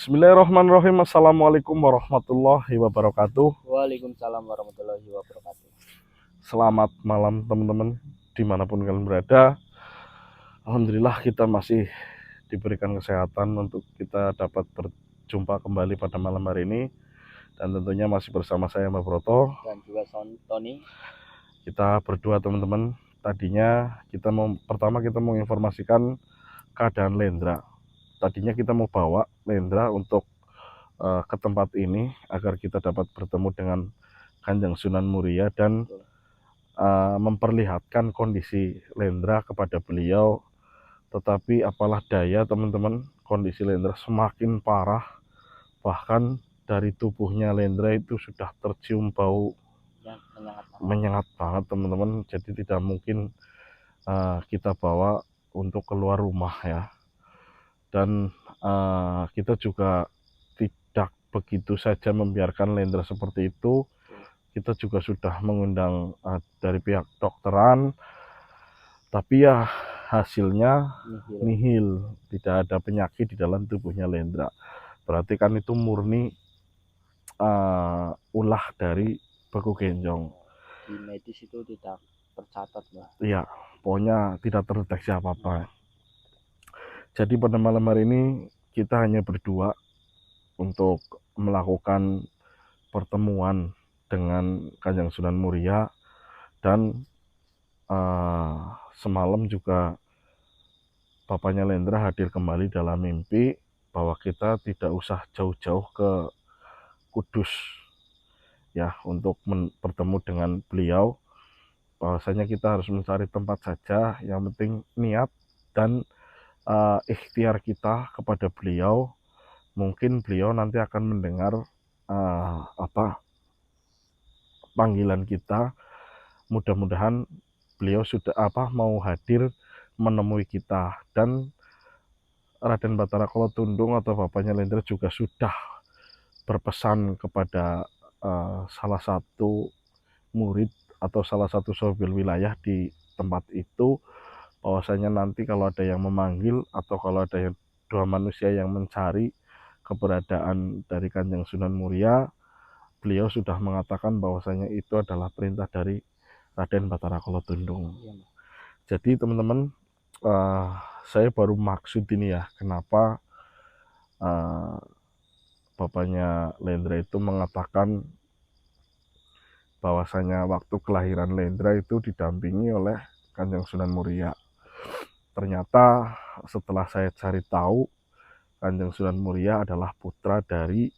Bismillahirrahmanirrahim. Assalamualaikum warahmatullahi wabarakatuh. Waalaikumsalam warahmatullahi wabarakatuh. Selamat malam teman-teman, dimanapun kalian berada. Alhamdulillah kita masih diberikan kesehatan untuk kita dapat berjumpa kembali pada malam hari ini. Dan tentunya masih bersama saya Mbak Broto. Dan juga Tony. Kita berdua teman-teman. Tadinya pertama kita mau informasikan keadaan Lendra. Tadinya kita mau bawa Lendra untuk ke tempat ini agar kita dapat bertemu dengan Kanjeng Sunan Muria dan memperlihatkan kondisi Lendra kepada beliau. Tetapi apalah daya teman-teman, kondisi Lendra semakin parah. Bahkan dari tubuhnya Lendra itu sudah tercium bau yang menyengat banget teman-teman. Jadi tidak mungkin kita bawa untuk keluar rumah ya. Dan kita juga tidak begitu saja membiarkan Lendra seperti itu. Kita juga sudah mengundang dari pihak dokteran, tapi ya hasilnya nihil, tidak ada penyakit di dalam tubuhnya Lendra. Berarti kan itu murni ulah dari beku genjong. Di medis itu tidak tercatat, Mbak. Iya, pokoknya tidak terdeteksi apa-apa. Jadi pada malam hari ini kita hanya berdua untuk melakukan pertemuan dengan Kanjeng Sunan Muria. Dan semalam juga bapaknya Lendra hadir kembali dalam mimpi bahwa kita tidak usah jauh-jauh ke Kudus ya untuk bertemu dengan beliau. Bahwasanya kita harus mencari tempat saja, yang penting niat dan ikhtiar kita kepada beliau. Mungkin beliau nanti akan mendengar panggilan kita. Mudah-mudahan beliau sudah mau hadir menemui kita. Dan Raden Batara Kolotundung atau bapaknya Lendra juga sudah berpesan kepada salah satu murid atau salah satu sobil wilayah di tempat itu, bahwasanya nanti kalau ada yang memanggil atau kalau ada yang dua manusia yang mencari keberadaan dari Kanjeng Sunan Muria, beliau sudah mengatakan bahwasanya itu adalah perintah dari Raden Batara Kolotundung. Jadi teman-teman, saya baru maksud ini ya, kenapa bapaknya Lendra itu mengatakan bahwasanya waktu kelahiran Lendra itu didampingi oleh Kanjeng Sunan Muria. Ternyata setelah saya cari tahu, Kanjeng Sunan Muria adalah putra dari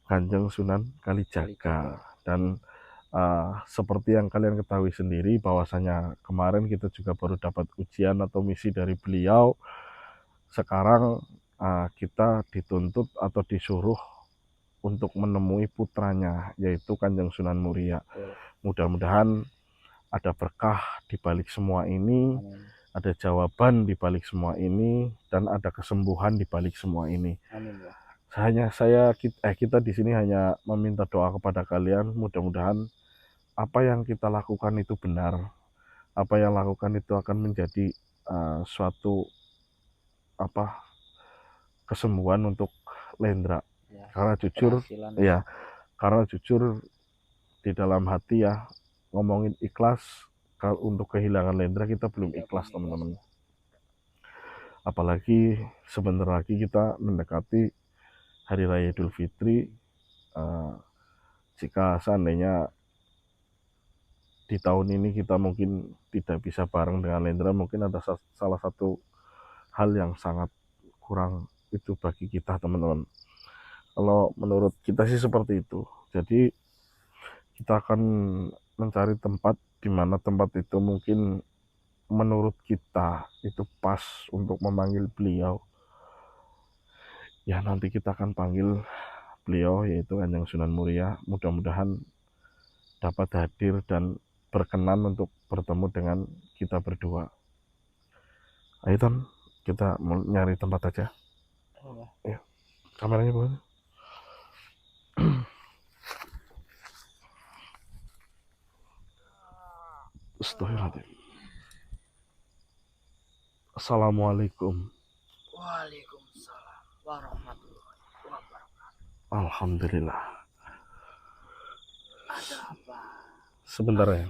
Kanjeng Sunan Kalijaga. Dan seperti yang kalian ketahui sendiri, bahwasanya kemarin kita juga baru dapat ujian atau misi dari beliau. Sekarang kita dituntut atau disuruh untuk menemui putranya, yaitu Kanjeng Sunan Muria. Mudah-mudahan ada berkah di balik semua ini, ada jawaban di balik semua ini, dan ada kesembuhan di balik semua ini. Amin ya. Kita di sini hanya meminta doa kepada kalian. Mudah-mudahan apa yang kita lakukan itu benar. Apa yang lakukan itu akan menjadi suatu kesembuhan untuk Lendra. Karena jujur ya, karena jujur di dalam hati ya, ngomongin ikhlas untuk kehilangan Lendra kita belum ikhlas teman-teman. Apalagi sebentar lagi kita mendekati Hari Raya Idul Fitri. Jika seandainya di tahun ini kita mungkin tidak bisa bareng dengan Lendra, mungkin ada salah satu hal yang sangat kurang itu bagi kita teman-teman. Kalau menurut kita sih seperti itu. Jadi kita akan mencari tempat di mana tempat itu mungkin menurut kita itu pas untuk memanggil beliau. Ya nanti kita akan panggil beliau, yaitu Kanjeng Sunan Muria. Mudah-mudahan dapat hadir dan berkenan untuk bertemu dengan kita berdua. Ayo Ton, kita mau nyari tempat aja. Ya, kameranya boleh. Astagfirullahaladzim. Assalamualaikum. Waalaikumsalam warahmatullahi Alhamdulillah. Ada apa? Sebentar ya.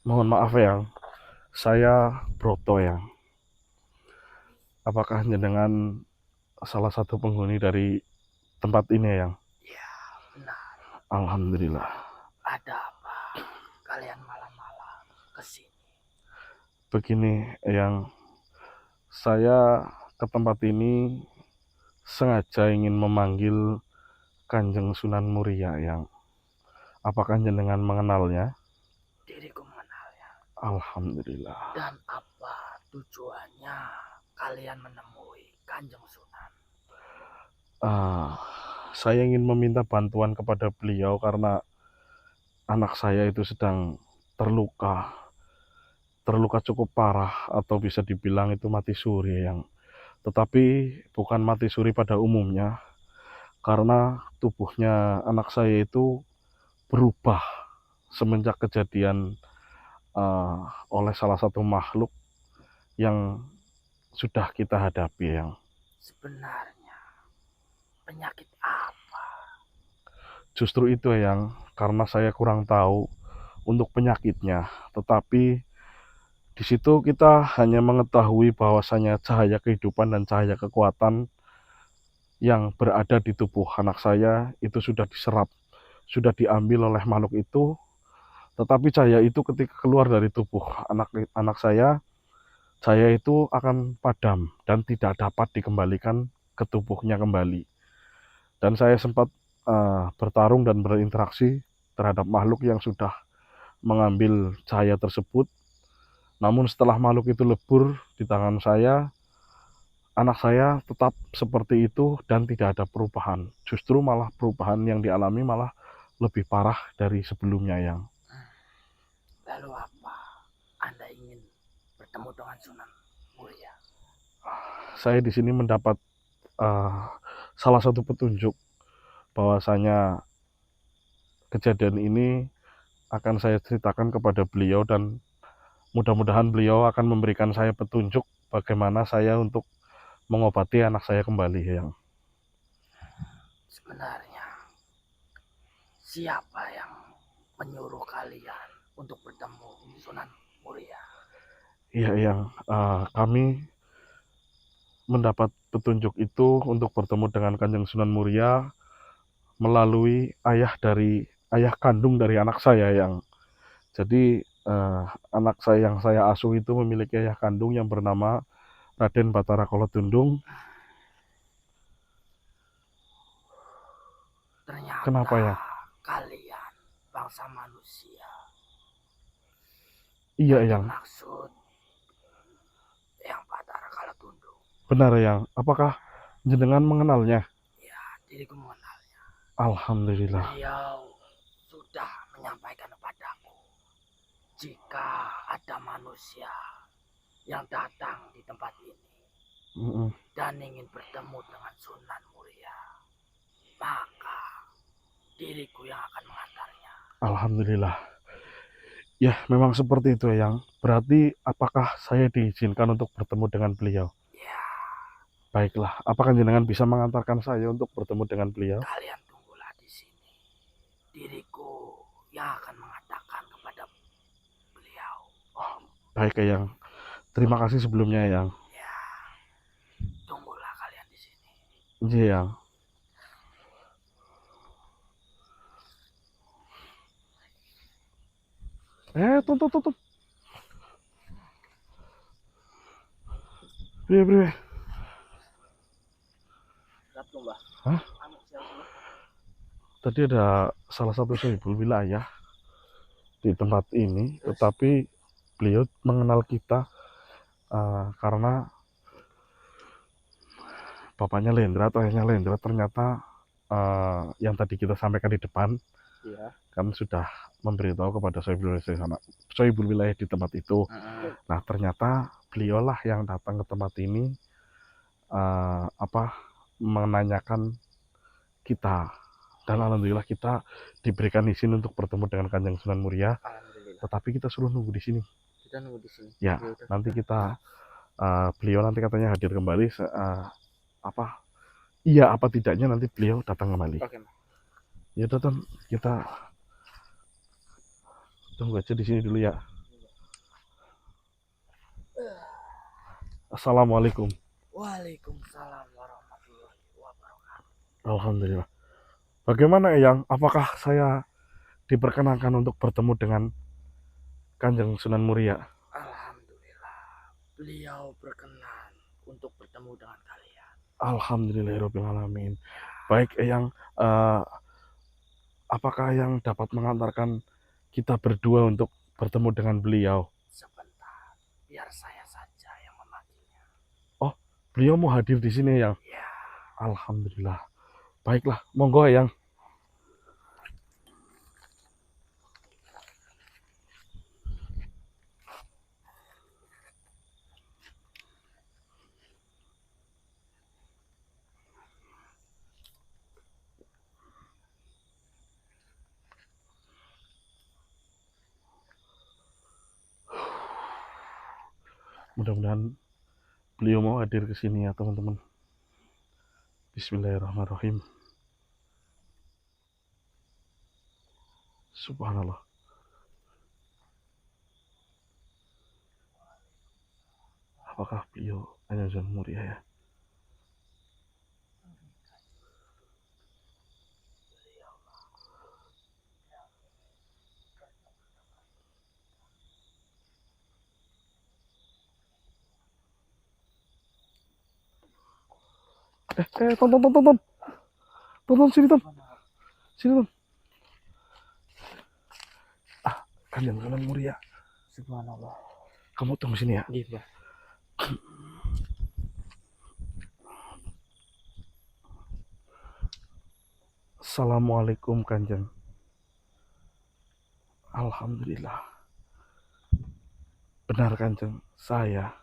Mohon maaf ya, saya Broto ya. Apakah jenengan salah satu penghuni dari tempat ini ya? Ya, benar. Alhamdulillah. Ada apa? Kalian malam-malam kesini? Begini yang saya ke tempat ini sengaja ingin memanggil Kanjeng Sunan Muria yang apakah jenengan mengenalnya? Diriku mengenalnya. Alhamdulillah. Dan apa tujuannya kalian menemui Kanjeng Sunan? Saya ingin meminta bantuan kepada beliau karena anak saya itu sedang terluka cukup parah atau bisa dibilang itu mati suri yang tetapi bukan mati suri pada umumnya karena tubuhnya anak saya itu berubah semenjak kejadian oleh salah satu makhluk yang sudah kita hadapi yang Sebenarnya penyakit apa? justru itu yang karena saya kurang tahu untuk penyakitnya, tetapi di situ kita hanya mengetahui bahwasanya cahaya kehidupan dan cahaya kekuatan yang berada di tubuh anak saya itu sudah diserap, sudah diambil oleh makhluk itu, tetapi cahaya itu ketika keluar dari tubuh anak saya itu akan padam dan tidak dapat dikembalikan ke tubuhnya kembali. Dan saya sempat bertarung dan berinteraksi terhadap makhluk yang sudah mengambil cahaya tersebut. Namun setelah makhluk itu lebur di tangan saya, anak saya tetap seperti itu dan tidak ada perubahan. Justru malah perubahan yang dialami malah lebih parah dari sebelumnya yang. Lalu apa? Anda ingin bertemu dengan Sunan Muria? Saya di sini mendapat salah satu petunjuk bahwasanya kejadian ini akan saya ceritakan kepada beliau dan mudah-mudahan beliau akan memberikan saya petunjuk bagaimana saya untuk mengobati anak saya kembali yang. Sebenarnya siapa yang menyuruh kalian untuk bertemu Sunan Muria? Iya yang kami mendapat petunjuk itu untuk bertemu dengan Kanjeng Sunan Muria melalui ayah kandung dari anak saya yang jadi anak saya yang saya asuh itu memiliki ayah kandung yang bernama Raden Batara Kolotundung. Ternyata Kenapa ya? kalian bangsa manusia. Iya Yang yang dimaksud yang Batara Kaltundung. benar yang apakah jenengan mengenalnya? Ya, diriku mengenalnya. Alhamdulillah. Beliau sudah menyampaikan kepadaku jika ada manusia yang datang di tempat ini dan ingin bertemu dengan Sunan Muria, maka diriku yang akan mengantarnya. Alhamdulillah. Ya, memang seperti itu yang. Berarti apakah saya diizinkan untuk bertemu dengan beliau? Ya, Baiklah, apakah jenengan bisa mengantarkan saya untuk bertemu dengan beliau? kalian tunggulah di sini. Diriku yang akan mengatakan kepada beliau. Baik yang. Terima kasih sebelumnya yang. Ya, tunggulah kalian di sini. Iya yang. Tuh. Beri. Satu mbah. Hah? Tadi ada salah satu sohibul wilayah di tempat ini, tetapi beliau mengenal kita karena bapaknya Lendra atau ayahnya Lendra ternyata yang tadi kita sampaikan di depan ya. Kan sudah memberitahu kepada sohibul wilayah di tempat itu. Nah ternyata beliaulah yang datang ke tempat ini menanyakan kita Dan alhamdulillah kita diberikan izin untuk bertemu dengan Kanjeng Sunan Muria. Alhamdulillah. Tetapi kita suruh nunggu di sini. Kita nunggu di sini. Ya, Yaudah, nanti kita beliau nanti katanya hadir kembali. Iya apa tidaknya nanti beliau datang kembali. Oke, Mas. Ya datang, kita tunggu aja di sini dulu ya. Assalamualaikum. Waalaikumsalam warahmatullahi wabarakatuh. Alhamdulillah. Bagaimana Eyang? Apakah saya diperkenankan untuk bertemu dengan Kanjeng Sunan Muria? Alhamdulillah, beliau berkenan untuk bertemu dengan kalian. Alhamdulillahirobbilalamin. Baik Eyang, apakah Eyang dapat mengantarkan kita berdua untuk bertemu dengan beliau? Sebentar, biar saya saja yang memanggilnya. Oh, beliau mau hadir di sini Eyang? Ya. Alhamdulillah. Baiklah, monggo Eyang. Mudah-mudahan beliau mau hadir ke sini ya teman-teman. Bismillahirrahmanirrahim. Subhanallah. Apakah beliau Kanjeng Sunan Muria ya? Tonton. Tonton sini, Tom. Sini, Tom. Kanjeng Sunan Muria. Subhanallah. Kamu tunggu sini ya. Iya. Assalamualaikum Kanjeng. Alhamdulillah. Benar Kanjeng, saya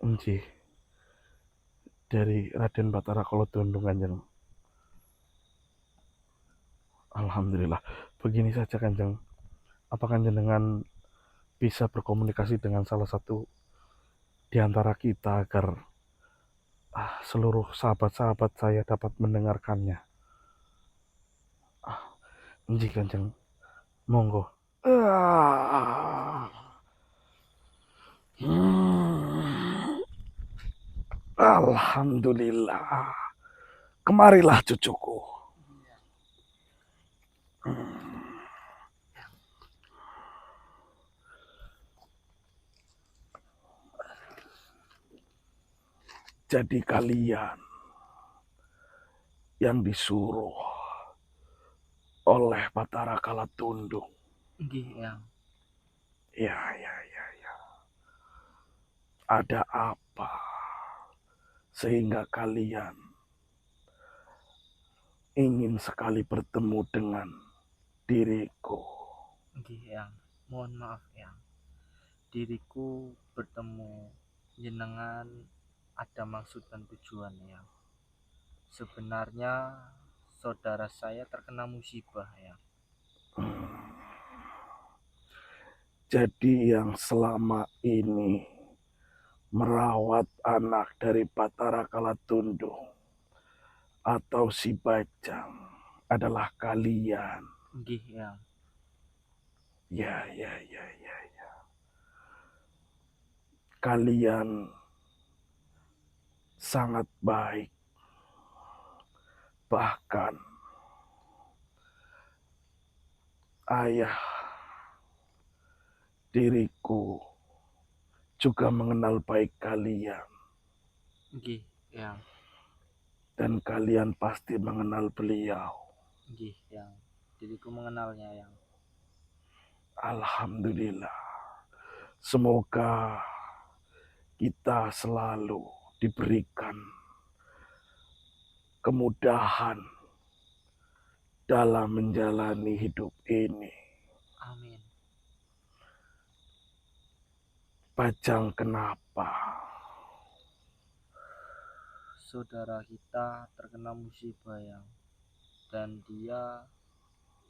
Enci dari Raden Batara Kolotundung Kanjeng. Alhamdulillah. Begini saja Kanjeng. Apa Kanjeng dengan bisa berkomunikasi dengan salah satu di antara kita agar seluruh sahabat-sahabat saya dapat mendengarkannya? Enci Kanjeng. Monggo. Alhamdulillah. Kemarilah cucuku. Jadi kalian yang disuruh oleh Batara Kalatundung. Nggih, ya. Ya. Ada apa sehingga kalian ingin sekali bertemu dengan diriku? Nggih, ya. Mohon maaf, ya. Diriku bertemu jenengan ada maksud dan tujuan, ya. Sebenarnya saudara saya terkena musibah, ya. Jadi yang selama ini merawat anak dari Batara Kalatundung atau si Bajang adalah kalian. Nggih, ya. Ya. Kalian sangat baik. Bahkan ayah diriku juga mengenal baik kalian. Nggih, ya. Dan kalian pasti mengenal beliau. Nggih, ya. Diriku mengenalnya, ya. Alhamdulillah. Semoga kita selalu diberikan kemudahan dalam menjalani hidup ini. Amin. Bajang kenapa? saudara kita terkena musibah yang, dan dia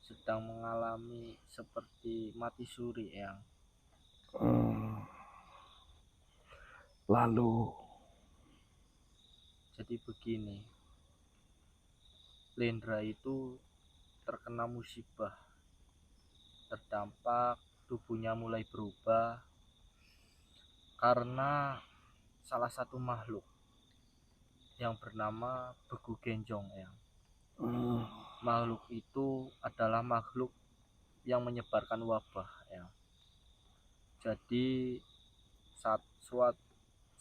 sedang mengalami seperti mati suri yang. Hmm. Lalu Jadi begini, Lendra itu terkena musibah, terdampak tubuhnya mulai berubah karena salah satu makhluk yang bernama Begu Genjong yang. hmm, Makhluk itu adalah makhluk yang menyebarkan wabah ya. Jadi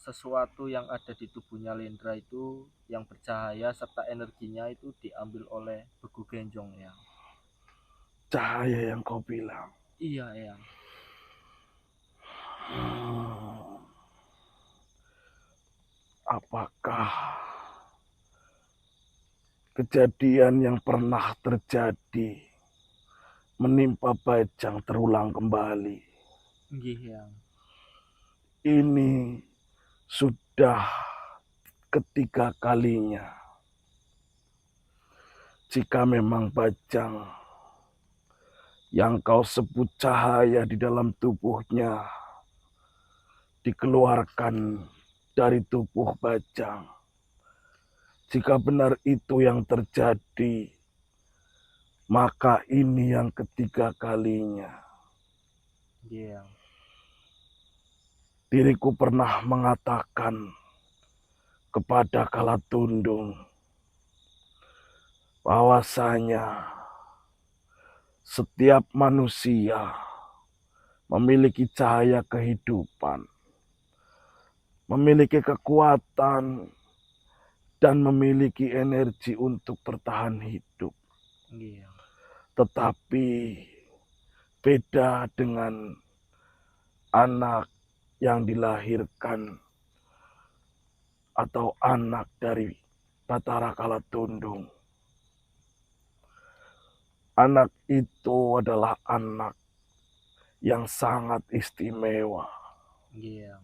sesuatu yang ada di tubuhnya Lendra itu yang bercahaya serta energinya itu diambil oleh Begu Genjong ya. cahaya yang kau bilang. Iya ya. Hmm. Apakah kejadian yang pernah terjadi menimpa Bajang terulang kembali? Nggih yang. Ini sudah ketiga kalinya. Jika memang Bajang yang kau sebut cahaya di dalam tubuhnya dikeluarkan dari tubuh Bajang, jika benar itu yang terjadi, maka ini yang ketiga kalinya. Iya. Diriku pernah mengatakan kepada Kalatundung bahwasanya setiap manusia memiliki cahaya kehidupan, memiliki kekuatan, dan memiliki energi untuk bertahan hidup. Iya. Tetapi beda dengan anak yang dilahirkan atau anak dari Batara Kalatundung. Anak itu adalah anak yang sangat istimewa. Iya.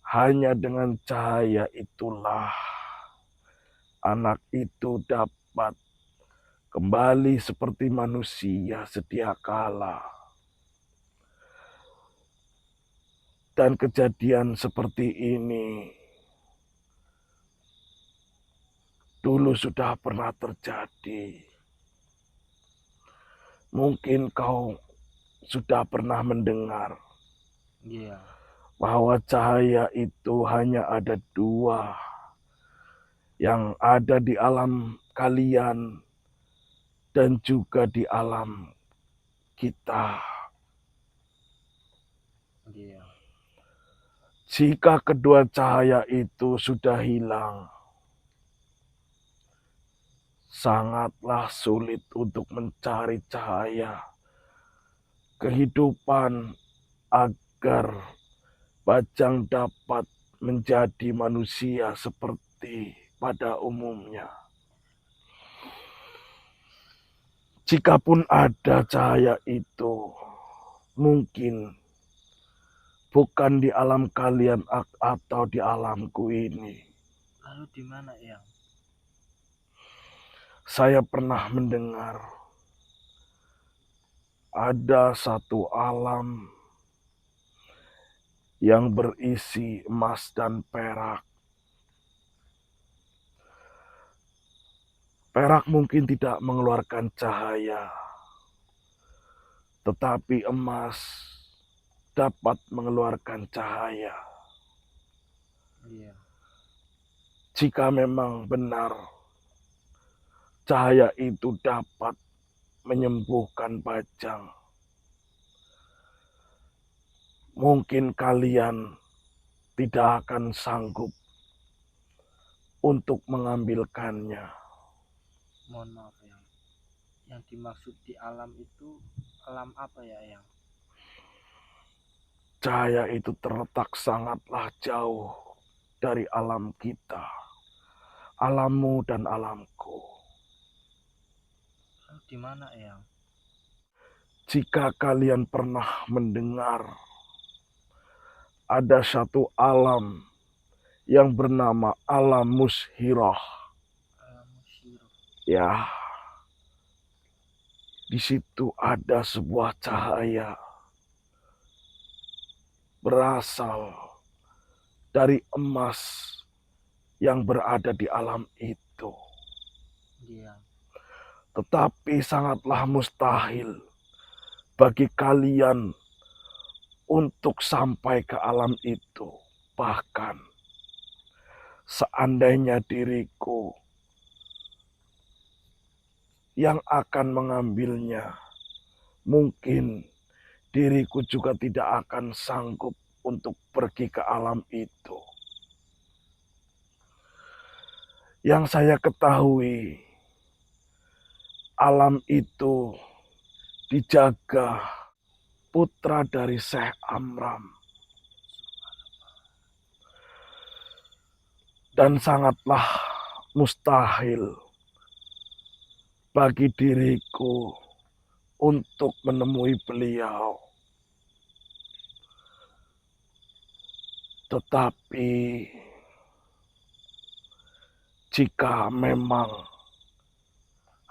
Hanya dengan cahaya itulah anak itu dapat kembali seperti manusia sedia kala. Dan kejadian seperti ini dulu sudah pernah terjadi. Mungkin kau sudah pernah mendengar Iya. bahwa cahaya itu hanya ada dua, yang ada di alam kalian dan juga di alam kita. Iya. Jika kedua cahaya itu sudah hilang, sangatlah sulit untuk mencari cahaya kehidupan agar Bajang dapat menjadi manusia seperti pada umumnya. Jikapun ada cahaya itu, mungkin bukan di alam kalian atau di alamku ini. Lalu di mana yang? Saya pernah mendengar ada satu alam yang berisi emas dan perak. Perak mungkin tidak mengeluarkan cahaya, tetapi emas dapat mengeluarkan cahaya. Iya. Jika memang benar cahaya itu dapat menyembuhkan Bajang, mungkin kalian tidak akan sanggup untuk mengambilkannya. Mohon maaf yang. Yang dimaksud di alam itu alam apa ya yang? Cahaya itu terletak sangatlah jauh dari alam kita, alammu dan alamku. Lalu di mana yang? Jika kalian pernah mendengar ada satu alam yang bernama Alam Mushirah. Alam Musyirah. Ya, di situ ada sebuah cahaya berasal dari emas yang berada di alam itu. Iya. Tetapi sangatlah mustahil bagi kalian untuk sampai ke alam itu. Bahkan seandainya diriku yang akan mengambilnya, mungkin diriku juga tidak akan sanggup untuk pergi ke alam itu. Yang saya ketahui, alam itu dijaga putra dari Syekh Amram. Dan sangatlah mustahil bagi diriku untuk menemui beliau. Tetapi jika memang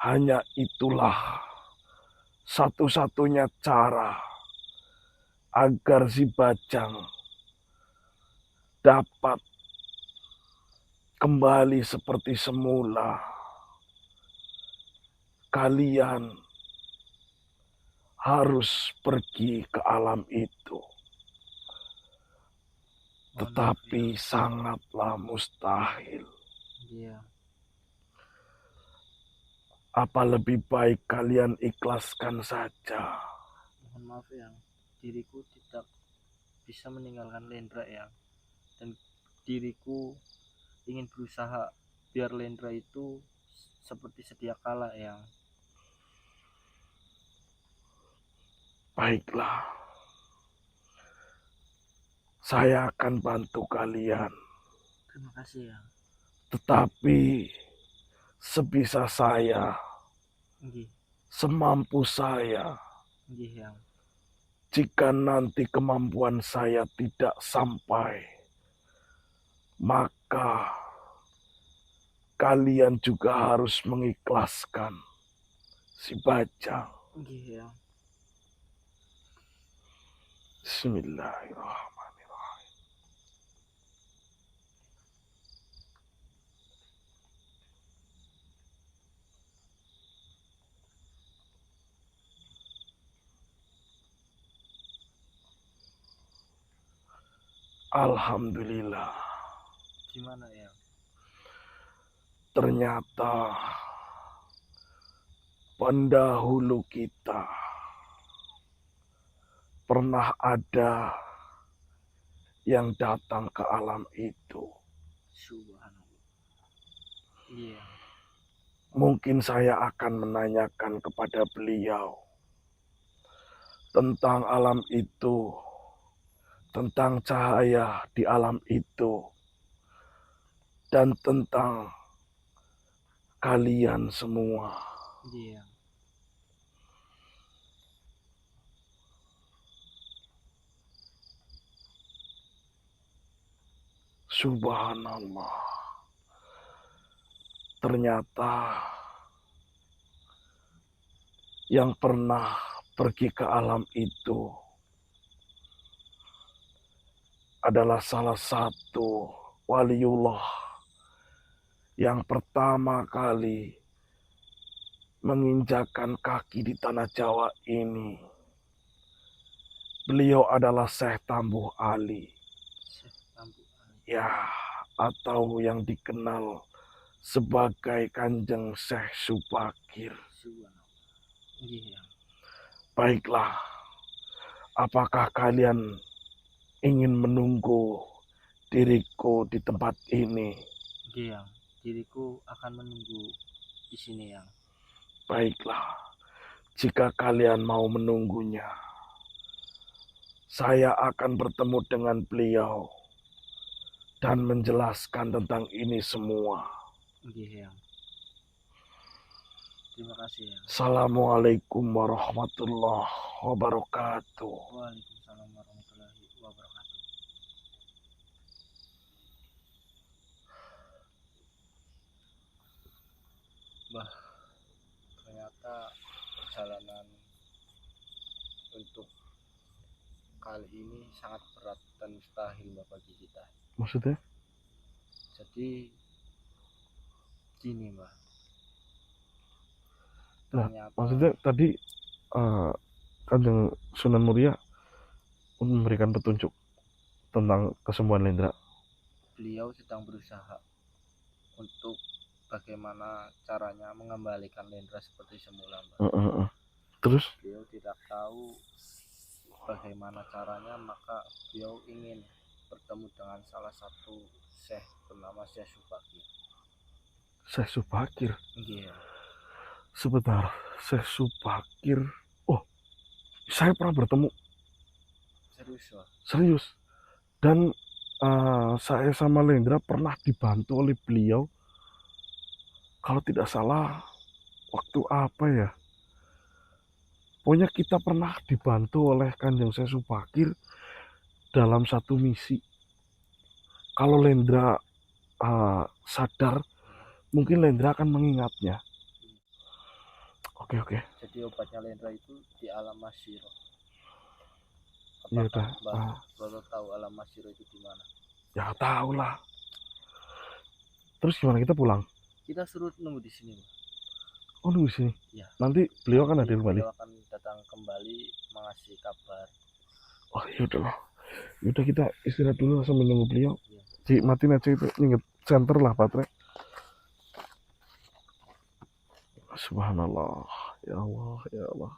hanya itulah satu-satunya cara agar si Bajang dapat kembali seperti semula, kalian harus pergi ke alam itu. Tetapi sangatlah mustahil. Iya. Apa lebih baik kalian ikhlaskan saja? Mohon maaf yang diriku tidak bisa meninggalkan Lendra ya, dan diriku ingin berusaha biar Lendra itu seperti sedia kala ya. Baiklah, saya akan bantu kalian. Terima kasih ya. Tetapi sebisa saya, Nggih. semampu saya, Nggih yang. jika nanti kemampuan saya tidak sampai, maka kalian juga harus mengikhlaskan si Bajang. Nggih yang. Bismillahirrahmanirrahim. Alhamdulillah, Gimana ya? ternyata pendahulu kita pernah ada yang datang ke alam itu. Subhanallah. Iya. Mungkin saya akan menanyakan kepada beliau tentang alam itu, tentang cahaya di alam itu, dan tentang kalian semua. Iya. Subhanallah. Ternyata yang pernah pergi ke alam itu adalah salah satu waliullah yang pertama kali menginjakan kaki di tanah Jawa ini. Beliau adalah Syekh Tambuh Ali. Syekh Tambuh Ali. Ya, atau yang dikenal sebagai Kanjeng Syekh Subakir. Subhanallah. Nggih yang. Baiklah, apakah kalian ingin menunggu diriku di tempat ini? Nggih yang. Diriku akan menunggu di sini yang. Baiklah, jika kalian mau menunggunya, saya akan bertemu dengan beliau dan menjelaskan tentang ini semua. Nggih yang. Terima kasih ya. Assalamualaikum warahmatullahi wabarakatuh. Waalaikumsalam warahmatullahi wabarakatuh. Bah, ternyata perjalanan untuk kali ini sangat berat dan mustahil bagi kita. Maksudnya? Jadi gini Mbah, Nah, ternyata maksudnya tadi Kanjeng Sunan Muria memberikan petunjuk tentang kesembuhan Lendra. beliau sedang berusaha untuk bagaimana caranya mengembalikan Lendra seperti semula Mbah. Terus? Beliau tidak tahu bagaimana caranya, maka beliau ingin bertemu dengan salah satu syekh bernama Syekh Subakir. Syekh Subakir? Iya. Sebentar, Syekh Subakir. Oh, saya pernah bertemu. Serius Mbah? Serius. Dan saya sama Lendra pernah dibantu oleh beliau. Kalau tidak salah, waktu apa ya? Pokoknya kita pernah dibantu oleh Kanjeng Syekh Subakir dalam satu misi. Kalau Lendra sadar, mungkin Lendra akan mengingatnya. Oke. Jadi obatnya Lendra itu di alam Masyiro. Ya Apakah udah. Mbah tahu alam Masyiro itu di mana? Ya tahu lah. Terus gimana, kita pulang? Kita suruh nunggu di sini Mbah. Oh, nunggu di sini. Ya. Nanti beliau akan hadir kembali. Beliau akan datang kembali mengasih kabar. Oh ya udah. Yaudah, kita istirahat dulu sambil nunggu beliau. Ya. Ci, matiin aja itu, inget center lah baterai. Subhanallah, ya Allah, ya Allah.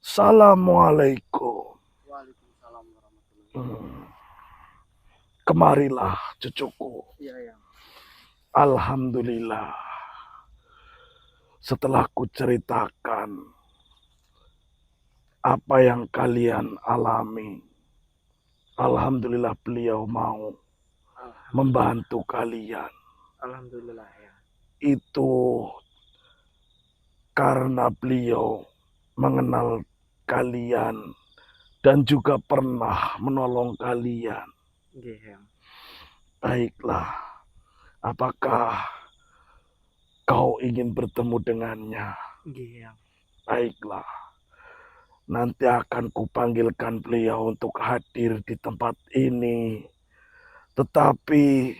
Assalamualaikum. Waalaikumsalam warahmatullahi wabarakatuh. Kemarilah cucuku. Iya. Alhamdulillah. Setelah ku ceritakan apa yang kalian alami, alhamdulillah beliau mau membantu kalian. Alhamdulillah ya. Itu karena beliau mengenal kalian dan juga pernah menolong kalian. Iya. Baiklah, apakah kau ingin bertemu dengannya? Iya. Baiklah, nanti akan kupanggilkan beliau untuk hadir di tempat ini. Tetapi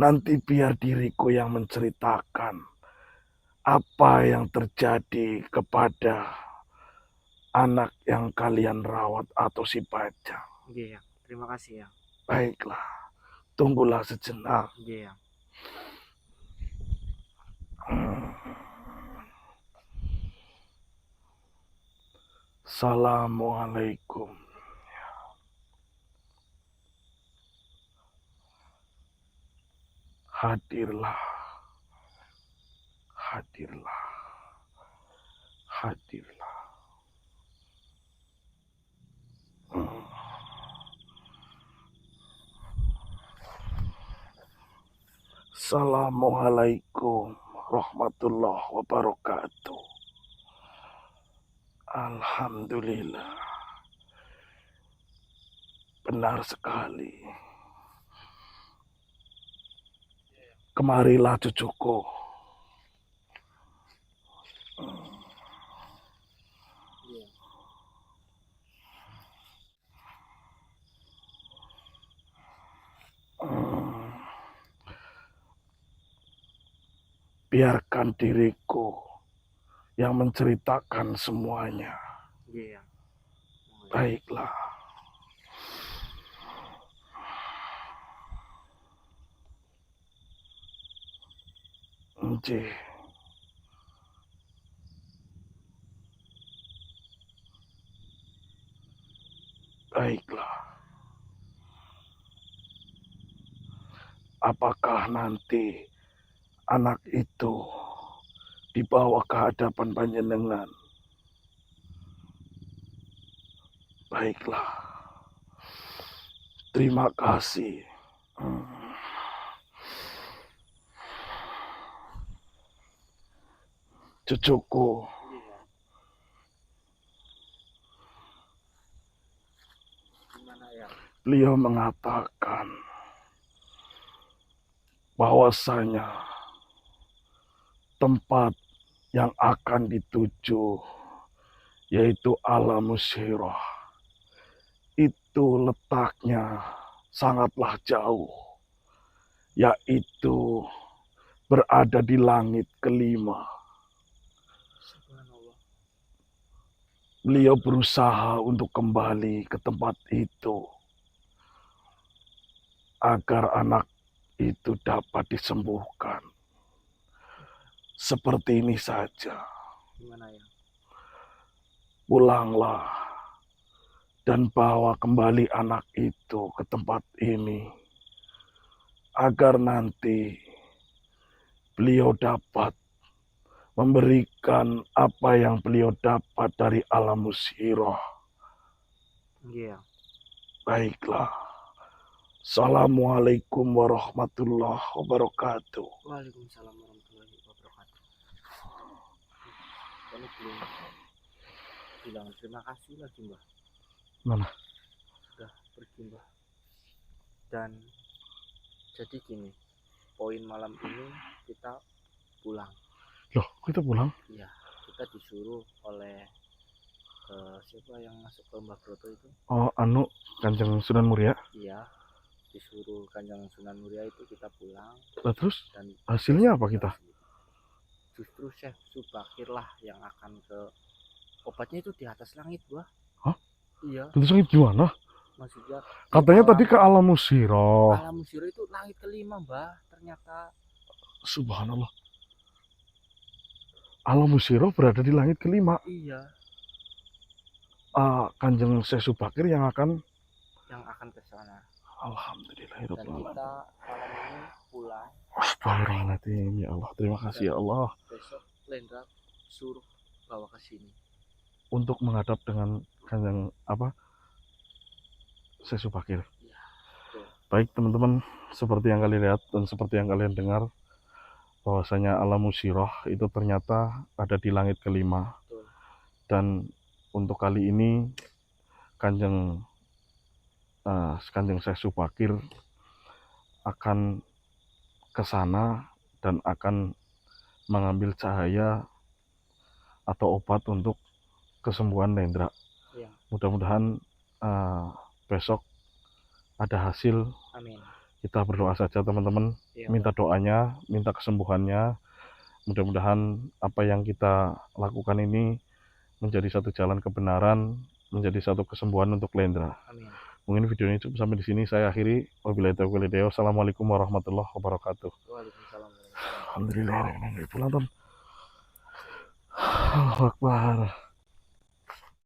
nanti biar diriku yang menceritakan apa yang terjadi kepada anak yang kalian rawat atau si Bajang. Iya. Terima kasih ya. Baiklah, tunggulah sejenak. Iya. Assalamualaikum. Hadirlah. Assalamualaikum warahmatullahi wabarakatuh. Alhamdulillah. Benar sekali. Kemarilah cucuku. Biarkan diriku yang menceritakan semuanya. Iya. Baiklah. Nggih. Baiklah. Apakah nanti anak itu dibawa ke hadapan panjenengan? Baiklah. Terima kasih. Cucuku. Gimana ya? Beliau mengatakan bahwasanya tempat yang akan dituju, yaitu Alam Musyiroh. Itu letaknya sangatlah jauh, yaitu berada di langit kelima. Subhanallah. Beliau berusaha untuk kembali ke tempat itu agar anak itu dapat disembuhkan. Seperti ini saja. Gimana ya? Pulanglah dan bawa kembali anak itu ke tempat ini agar nanti beliau dapat memberikan apa yang beliau dapat dari Alam Musyiroh. Iya. Baiklah. Assalamualaikum warahmatullahi wabarakatuh. Waalaikumsalam warahmatullahi wabarakatuh. Ini belum bilang terima kasih lagi Mbah. Mana? Sudah pergi Mbah. Dan jadi gini, poin malam ini kita pulang. Loh, kita pulang? Iya, kita disuruh oleh siapa yang masuk ke Mbah Broto itu? Oh, Kanjeng Sunan Muria. Iya, disuruh Kanjeng Sunan Muria itu kita pulang. Lah terus Dan hasilnya apa kita? Justru Syekh Subakir lah yang akan ke obatnya itu di atas langit, Mbah. Hah? Iya. Tentu langit gimana? Maksudnya katanya tadi ke Alam Musyiroh. Alam Musyiroh itu langit kelima, Mbah. Ternyata. Subhanallah. Alam Musyiroh berada di langit kelima. Iya. Kanjeng Syekh Subakir yang akan ke sana. Alhamdulillah. Dan kita malam ini pulang. Astagfirullahaladzim, ya Allah, terima kasih ya Allah. Besok Lendra suruh bawa ke sini untuk menghadap dengan Kanjeng Syekh Subakir. Ya, baik teman-teman, seperti yang kalian lihat dan seperti yang kalian dengar, bahwasanya Alam Musyiroh itu ternyata ada di langit kelima. betul. Dan untuk kali ini Kanjeng Syekh Subakir akan ke sana dan akan mengambil cahaya atau obat untuk kesembuhan Lendra. Ya. Mudah-mudahan besok ada hasil. Amin. Kita berdoa saja teman-teman, ya, minta doanya, minta kesembuhannya. Mudah-mudahan apa yang kita lakukan ini menjadi satu jalan kebenaran, menjadi satu kesembuhan untuk Lendra. Amin. Mungkin video ini cukup sampai di sini. Saya akhiri. Wabillahi taufiq wal hidayah. Assalamualaikum warahmatullahi wabarakatuh. Waalaikumsalam. Alhamdulillah. Pulang, Tom. Allahu Akbar.